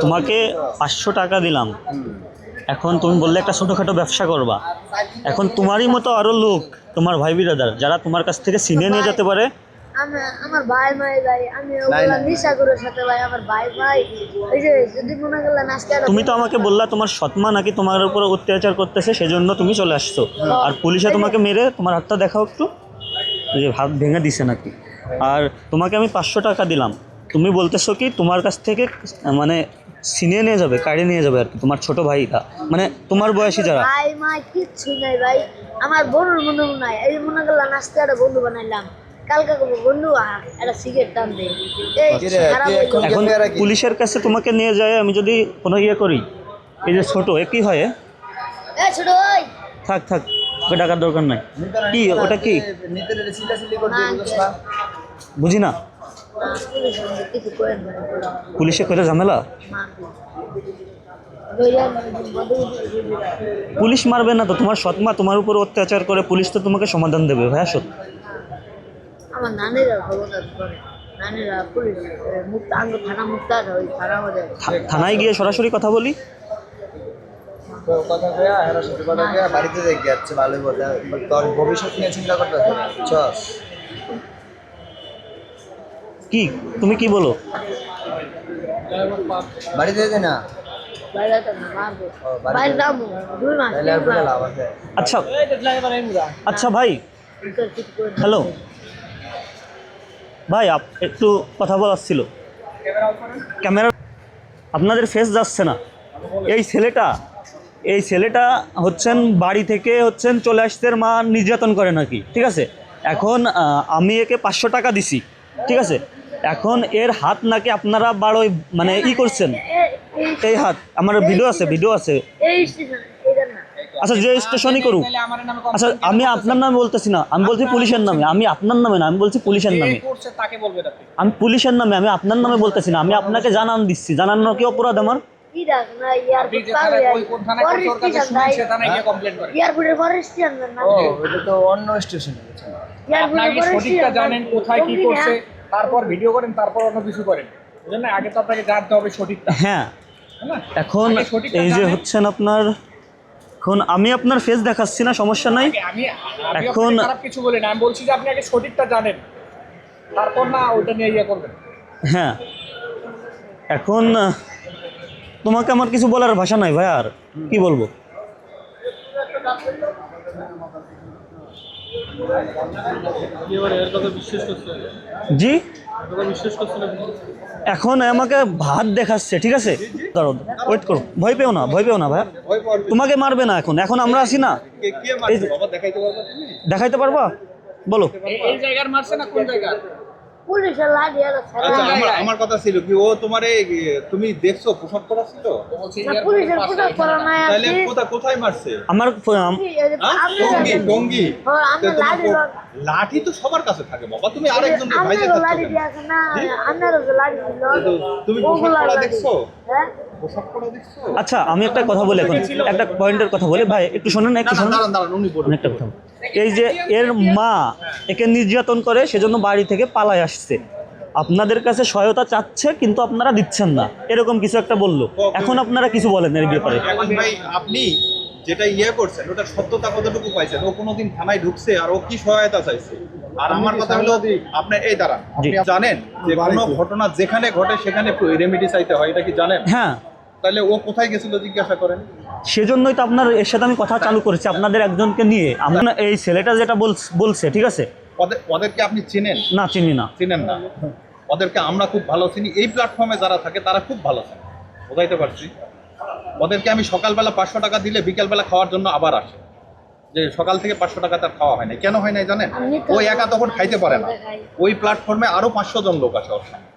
তোমাকে 500 টাকা দিলাম। এখন তুমি বললে একটা ছোটোখাটো ব্যবসা করবা। এখন তোমারই মতো আরও লোক, তোমার ভাই বিরাদার, যারা তোমার কাছ থেকে ছিনিয়ে নিয়ে যেতে পারে। আমার ভাই ভাই আমি ওগুলা নিশাগুলোর সাথে ভাই আমার ভাই এই যে যদি মনে করলেন আজকে তুমি তো আমাকে বললা তোমার সৎমা নাকি তোমার উপর অত্যাচার করতেছে, সেজন্য তুমি চলে আসছো। আর পুলিশে তোমাকে মেরে, তোমার হাতটা দেখাও একটু, যে হাত ভেঙে দিছে নাকি। আর তোমাকে আমি 500 টাকা দিলাম, তুমি বলতেছো কি তোমার কাছ থেকে মানে ছিনিয়ে নিয়ে যাবে, কাড়িয়ে নিয়ে যাবে আর কি, তোমার ছোট ভাইটা, মানে তোমার বয়সী যারা। ভাই মা কিচ্ছু নাই ভাই, আমার বন্ধুর মনে নাই। এই মনে করলাম আজকে একটা বন্ধু বানাইলাম, কালকে বন্ধু একটা সিগারেট টান দে। এখন পুলিশের কাছে তোমাকে নিয়ে যায়, আমি যদি কোনো ইয়ে করি, এই যে ছোট এ কি হয়? ছোট ভাই থাক থাক, ওকে ডাকার দরকার নাই। কি ওটা কি বুঝি না, পুলিশে করে ঝামেলা। পুলিশ মারবে না তো, তোমার সৎমা তোমার উপর অত্যাচার করে, পুলিশ তো তোমাকে সমাধান দেবে ভাইয়া। সত্য আমার নানিরা খবরদার করে, নানিরা পুলিশ মুক্ত আঙ্গ থানা মুক্ত আছে, ওই থানা থানায় গিয়ে সরাসরি কথা বলি। কথা কয়া এরা সাথে কথা কয়া বাড়িতে দেখে যাচ্ছে, ভালোই কথা। তোর ভবিষ্যৎ নিয়ে চিন্তা করতে চস। কি তুমি কি বলো? বাড়িতে যেতে না, আচ্ছা আচ্ছা ভাই, হ্যালো ভাই, একটু কথা বলার ছিল। ক্যামেরা আপনাদের ফেস যাচ্ছে না। এই ছেলেটা হচ্ছেন বাড়ি থেকে চলে আসছে, মা নির্যাতন করে নাকি, ঠিক আছে। এখন আমি একে 500 টাকা দিছি, ঠিক আছে। এখন এর হাত নাকি আপনারা বাড়োই মানে করছেন, এই হাত আমার ভিডিও আছে। আচ্ছা, যে স্টেশনই করুক। আচ্ছা, আমি আপনার নামে বলতেছি না, আমি বলছি পুলিশের নামে। আমি আপনার নামে না, আমি বলছি পুলিশের নামে। আমি পুলিশের নামে, আমি আপনার নামে বলতেছি না, আমি আপনাকে জানান দিচ্ছি। জানানোর কি অপরাধ আমার? তারপর ভিডিও করেন, তারপর অন্য কিছু করেন, এজন্য আগে তো আপনাকে জানতে হবে সঠিকটা। হ্যাঁ, এখন এই যে হচ্ছেন আপনার, এখন আমি আপনার ফেস দেখাচ্ছি না, সমস্যা নাই। আমি এখন খারাপ কিছু বলি না, আমি বলছি যে আপনি আগে সঠিকটা জানেন, তারপর না ওইটা নিয়ে ইয়ে করবেন। হ্যাঁ, এখন তোমাকে আমার কিছু বলার ভাষা নাই ভাই, আর কি বলবো। জি, এখন আমাকে ভাত দেখাচ্ছে, ঠিক আছে। দাঁড়াও, ওয়েট করো, ভয় পেও না ভাইয়া, তোমাকে মারবে না। এখন আমরা আছি না, দেখাইতে পারবা? বলো এই জায়গার মারছে না কোন জায়গার? আমার কথা ছিল কি, ও তোমারে তুমি দেখছো পোশাক করা ছিল, তাহলে কোথায় মারছে? আমার টঙ্গি লাঠি তো সবার কাছে থাকে বাবা, তুমি আরেকজন ভাইজে তুমি পোশাক করা দেখছো? আচ্ছা, আমি একটা কথা বলি, এখন একটা পয়েন্টের কথা বলি ভাই, একটু শোনেন না, একটু শোনেন একটা কথা। এই যে এর মা একে নির্যাতন করে, সেজন্য বাড়ি থেকে পালায় আসছে, আপনাদের কাছে সহায়তা চাচ্ছে, কিন্তু আপনারা দিচ্ছেন না, এরকম কিছু একটা বললো। এখন আপনারা কিছু বলেন এর ব্যাপারে। এখন ভাই আপনি যেটা করছেন ওটা সত্যতা কতটুকু পাইছেন? ও কোনোদিন থানায় ঢুকছে আর ও কি সহায়তা চাইছে? আর আমার কথা হলো, আপনার এই দ্বারা আপনি জানেন যে কোনো ঘটনা যেখানে ঘটে সেখানে রেমেডি চাইতে হয়, এটা কি জানেন? হ্যাঁ, তাহলে ও কোথায় গেছিল জিজ্ঞাসা করেন। সেজন্যই তো আপনার এর সাথে আমি কথা চালু করেছি, আপনাদের একজনকে নিয়ে। আমরা এই ছেলেটা যেটা বলছে, ঠিক আছে। ওদেরকে আপনি চিনেন? না, চিনি না। চিনেন না? ওদেরকে আমরা খুব ভালো চিনি, এই প্ল্যাটফর্মে যারা থাকে তারা খুব ভালো চিনি, বোঝাইতে পারছি। ওদেরকে আমি সকালবেলা 500 টাকা দিলে বিকালবেলা খাওয়ার জন্য আবার আসে, যে সকাল থেকে 500 টাকা তার খাওয়া হয় না। কেন হয় নাই জানেন? ওই একা তখন খাইতে পারে না, ওই প্ল্যাটফর্মে আরো 500 জন লোক আসে ওর সঙ্গে।